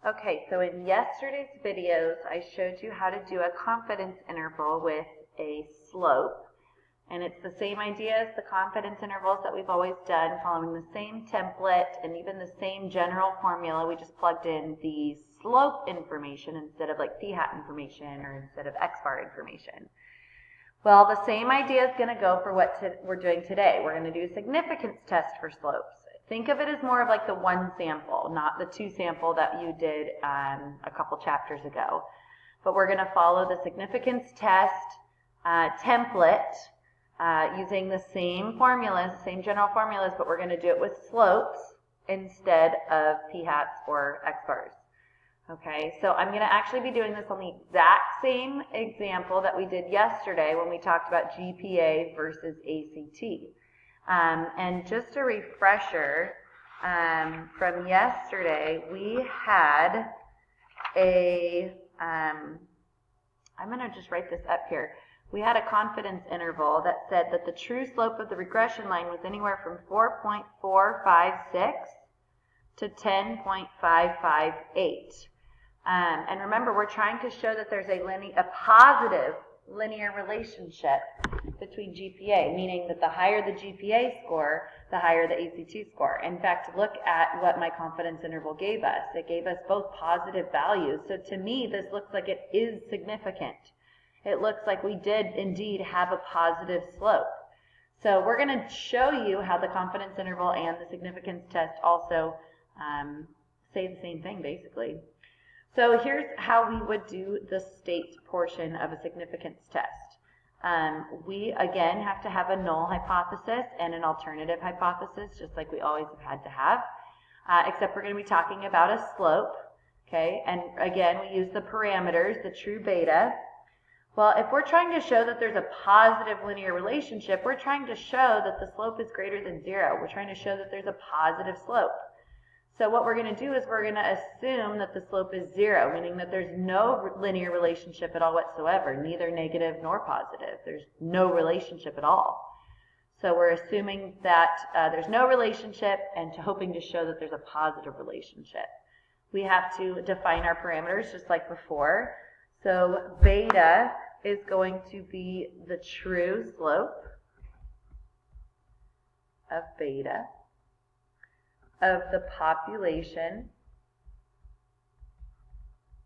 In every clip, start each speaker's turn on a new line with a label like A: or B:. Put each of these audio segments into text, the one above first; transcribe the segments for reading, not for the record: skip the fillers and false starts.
A: Okay, so in yesterday's videos, I showed you how to do a confidence interval with a slope. And it's the same idea as the confidence intervals that we've always done, following the same template and even the same general formula. We just plugged in the slope information instead of like p-hat information or instead of x-bar information. Well, the same idea is going to go for what we're doing today. We're going to do a significance test for slopes. Think of it as more of like the one sample, not the two sample that you did a couple chapters ago. But we're going to follow the significance test template using the same formulas, same general formulas, but we're going to do it with slopes instead of p-hats or x-bars. Okay, so I'm going to actually be doing this on the exact same example that we did yesterday when we talked about GPA versus ACT. And just a refresher, from yesterday, we had I'm going to just write this up here. We had a confidence interval that said that the true slope of the regression line was anywhere from 4.456 to 10.558. And remember, we're trying to show that there's a positive linear relationship between GPA, meaning that the higher the GPA score, the higher the ACT score. In fact, look at what my confidence interval gave us. It gave us both positive values. So to me, this looks like it is significant. It looks like we did indeed have a positive slope. So we're going to show you how the confidence interval and the significance test also say the same thing, basically. So here's how we would do the state portion of a significance test. We, again, have to have a null hypothesis and an alternative hypothesis, just like we always have had to have, except we're going to be talking about a slope, okay? And again, we use the parameters, the true beta. Well, if we're trying to show that there's a positive linear relationship, we're trying to show that the slope is greater than 0. We're trying to show that there's a positive slope. So what we're going to do is we're going to assume that the slope is 0, meaning that there's no linear relationship at all whatsoever, neither negative nor positive. There's no relationship at all. So we're assuming that there's no relationship and hoping to show that there's a positive relationship. We have to define our parameters just like before. So beta is going to be the true slope of beta of the population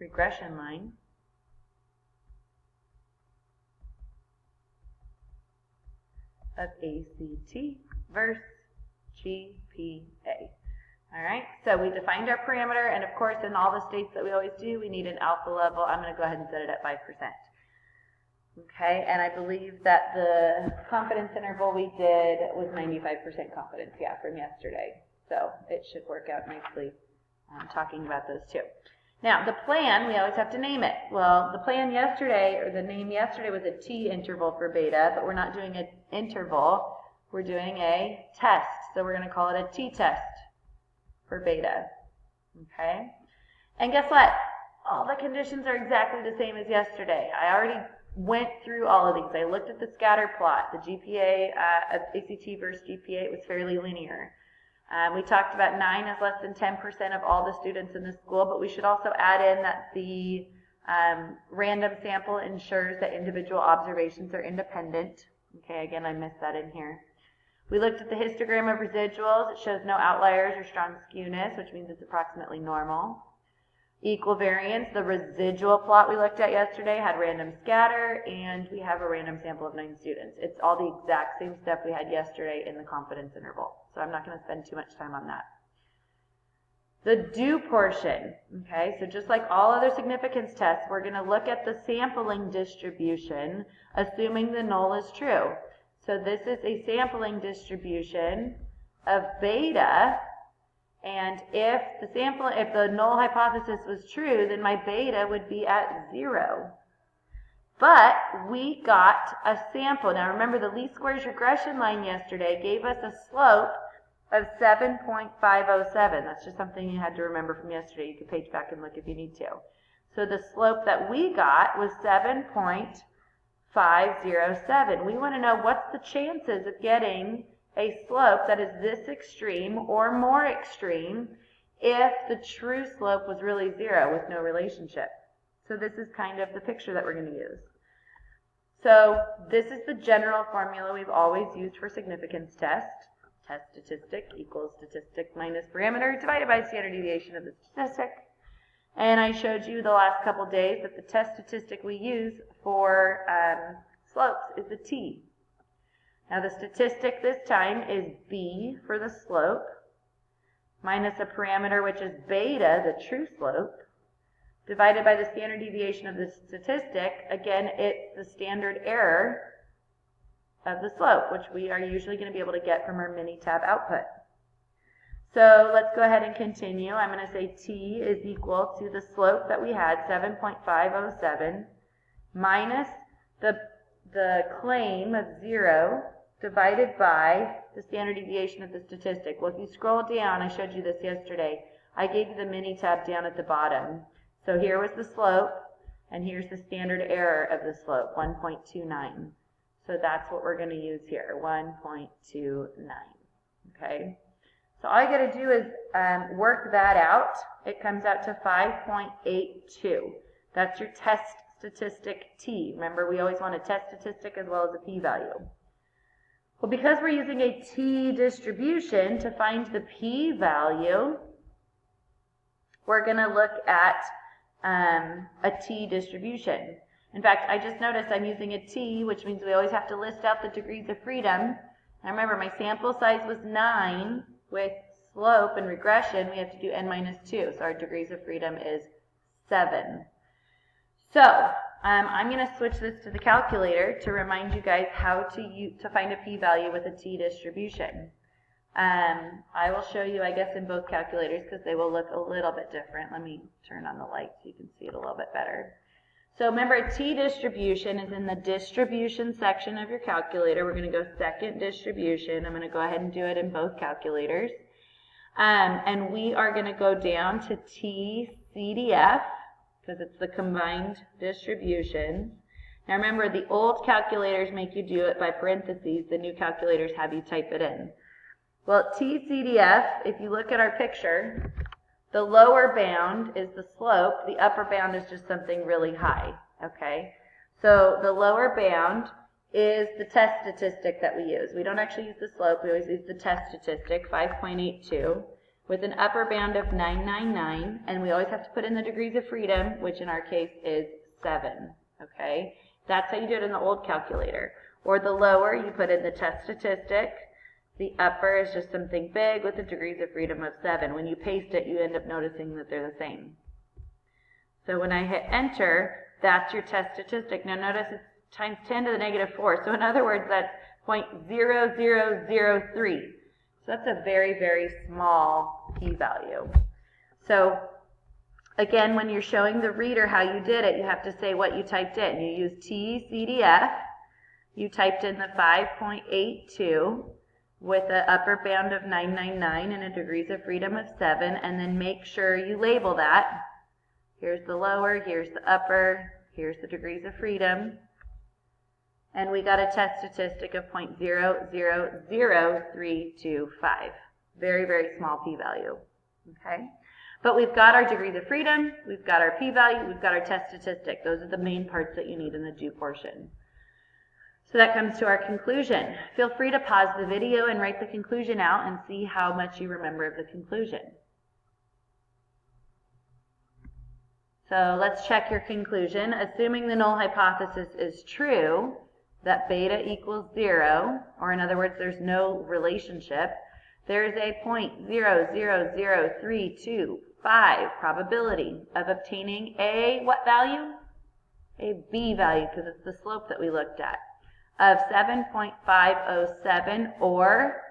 A: regression line of ACT versus GPA. All right, so we defined our parameter, and of course in all the states that we always do, we need an alpha level. I'm going to go ahead and set it at 5%. Okay, and I believe that the confidence interval we did was 95% confidence, from yesterday. So it should work out nicely talking about those two. Now, the plan, we always have to name it. Well, the plan yesterday, or the name yesterday, was a T interval for beta, but we're not doing an interval. We're doing a test. So we're going to call it a T-test for beta. Okay? And guess what? All the conditions are exactly the same as yesterday. I already went through all of these. I looked at the scatter plot. The GPA of ACT versus GPA, it was fairly linear. We talked about 9 is less than 10% of all the students in the school, but we should also add in that the random sample ensures that individual observations are independent. Okay, again, I missed that in here. We looked at the histogram of residuals. It shows no outliers or strong skewness, which means it's approximately normal. Equal variance, the residual plot we looked at yesterday had random scatter, and we have a random sample of 9 students. It's all the exact same stuff we had yesterday in the confidence interval, so I'm not going to spend too much time on that. The due portion, okay, so just like all other significance tests, we're going to look at the sampling distribution, assuming the null is true. So this is a sampling distribution of beta. And if the null hypothesis was true, then my beta would be at 0. But we got a sample. Now remember, the least squares regression line yesterday gave us a slope of 7.507. That's just something you had to remember from yesterday. You could page back and look if you need to. So the slope that we got was 7.507. We want to know what's the chances of getting a slope that is this extreme or more extreme if the true slope was really 0 with no relationship. So this is kind of the picture that we're going to use. So this is the general formula we've always used for significance test. Test statistic equals statistic minus parameter divided by standard deviation of the statistic. And I showed you the last couple days that the test statistic we use for slopes is the t. Now the statistic this time is b for the slope minus a parameter which is beta, the true slope, divided by the standard deviation of the statistic. Again, it's the standard error of the slope, which we are usually going to be able to get from our Minitab output. So let's go ahead and continue. I'm going to say t is equal to the slope that we had, 7.507, minus the claim of 0 divided by the standard deviation of the statistic. Well, if you scroll down, I showed you this yesterday, I gave you the Minitab down at the bottom. So here was the slope, and here's the standard error of the slope, 1.29. So that's what we're going to use here, 1.29, okay? So all you got to do is work that out. It comes out to 5.82. That's your test statistic t. Remember, we always want a test statistic as well as a p-value. Well, because we're using a t distribution to find the p-value, we're going to look at a t distribution. In fact, I just noticed I'm using a t, which means we always have to list out the degrees of freedom. Now remember, my sample size was 9. With slope and regression, we have to do n minus 2. So our degrees of freedom is 7. So I'm going to switch this to the calculator to remind you guys how to find a p-value with a t distribution. I will show you, I guess, in both calculators because they will look a little bit different. Let me turn on the light so you can see it a little bit better. So remember, a t distribution is in the distribution section of your calculator. We're going to go second distribution. I'm going to go ahead and do it in both calculators. And we are going to go down to t-CDF because it's the combined distribution. Now remember, the old calculators make you do it by parentheses. The new calculators have you type it in. Well, t-CDF, if you look at our picture, the lower bound is the slope. The upper bound is just something really high, okay? So the lower bound is the test statistic that we use. We don't actually use the slope. We always use the test statistic, 5.82, with an upper bound of 999, and we always have to put in the degrees of freedom, which in our case is 7, okay? That's how you do it in the old calculator. Or the lower, you put in the test statistic. The upper is just something big with the degrees of freedom of 7. When you paste it, you end up noticing that they're the same. So when I hit enter, that's your test statistic. Now notice it's times 10 to the negative 4. So in other words, that's 0.0003. So that's a very, very small p-value. So again, when you're showing the reader how you did it, you have to say what you typed in. You used t-CDF. You typed in the 5.82. with an upper bound of 999 and a degrees of freedom of 7, and then make sure you label that. Here's the lower, here's the upper, here's the degrees of freedom. And we got a test statistic of 0.000325. Very, very small p-value, okay? But we've got our degrees of freedom, we've got our p-value, we've got our test statistic. Those are the main parts that you need in the do portion. So that comes to our conclusion. Feel free to pause the video and write the conclusion out and see how much you remember of the conclusion. So let's check your conclusion. Assuming the null hypothesis is true, that beta equals 0, or in other words, there's no relationship, there's a 0.00032 probability of obtaining a what value? A b value, because it's the slope that we looked at, of 7.507 or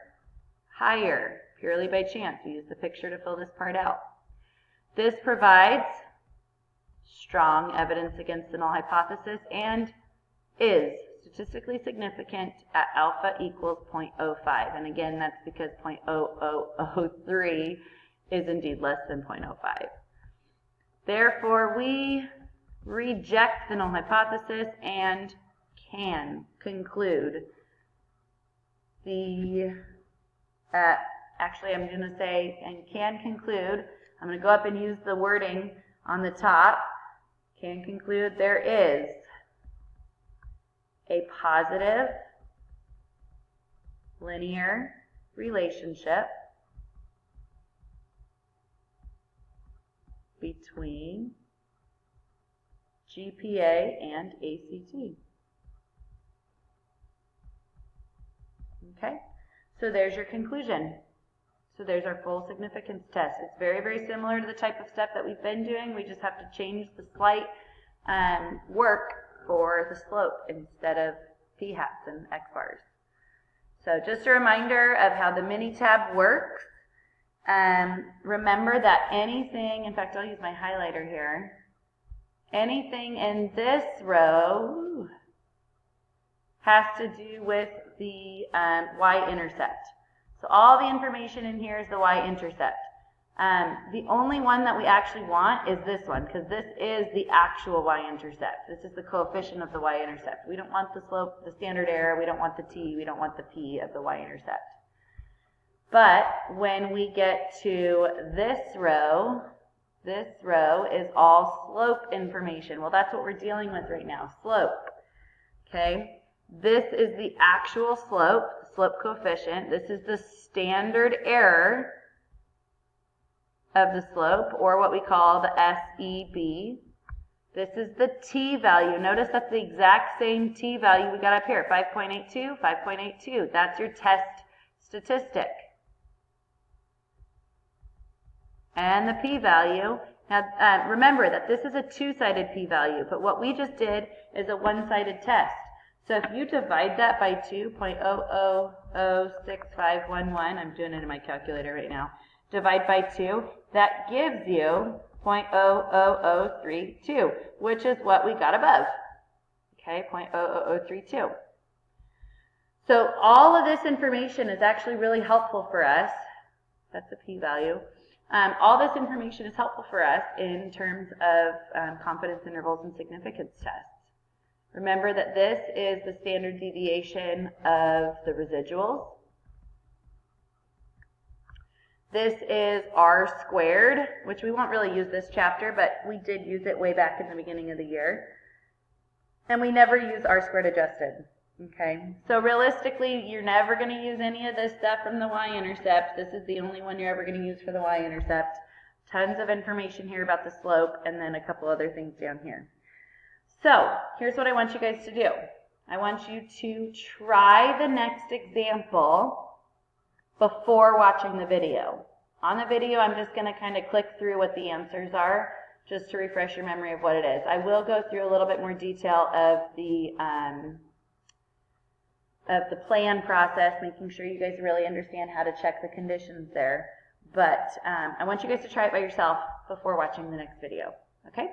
A: higher, purely by chance. We use the picture to fill this part out. This provides strong evidence against the null hypothesis and is statistically significant at alpha equals 0.05. And again, that's because 0.0003 is indeed less than 0.05. Therefore, we reject the null hypothesis and can conclude the, actually I'm going to say, and can conclude I'm going to go up and use the wording on the top. Can conclude there is a positive linear relationship between GPA and ACT. Okay, so there's your conclusion. So there's our full significance test. It's very, very similar to the type of stuff that we've been doing. We just have to change the slight work for the slope instead of p-hats and x-bars. So just a reminder of how the Minitab works. Remember that anything, in fact, I'll use my highlighter here, anything in this row has to do with the y-intercept. So all the information in here is the y-intercept. The only one that we actually want is this one, because this is the actual y-intercept. This is the coefficient of the y-intercept. We don't want the slope, the standard error, we don't want the t, we don't want the p of the y-intercept. But when we get to this row is all slope information. Well, that's what we're dealing with right now, slope. Okay? This is the actual slope, slope coefficient. This is the standard error of the slope, or what we call the SEB. This is the t value. Notice that's the exact same t value we got up here, 5.82, 5.82. That's your test statistic. And the p-value. Now, remember that this is a two-sided p-value, but what we just did is a one-sided test. So if you divide that by 2.00065511, I'm doing it in my calculator right now, divide by 2, that gives you 0.00032, which is what we got above. Okay, 0.00032. So all of this information is actually really helpful for us. That's the p-value. All this information is helpful for us in terms of confidence intervals and significance tests. Remember that this is the standard deviation of the residuals. This is R squared, which we won't really use this chapter, but we did use it way back in the beginning of the year. And we never use R squared adjusted. Okay, so realistically, you're never going to use any of this stuff from the y-intercept. This is the only one you're ever going to use for the y-intercept. Tons of information here about the slope, and then a couple other things down here. So, here's what I want you guys to do. I want you to try the next example before watching the video. On the video, I'm just going to kind of click through what the answers are, just to refresh your memory of what it is. I will go through a little bit more detail of the plan process, making sure you guys really understand how to check the conditions there. But I want you guys to try it by yourself before watching the next video. Okay?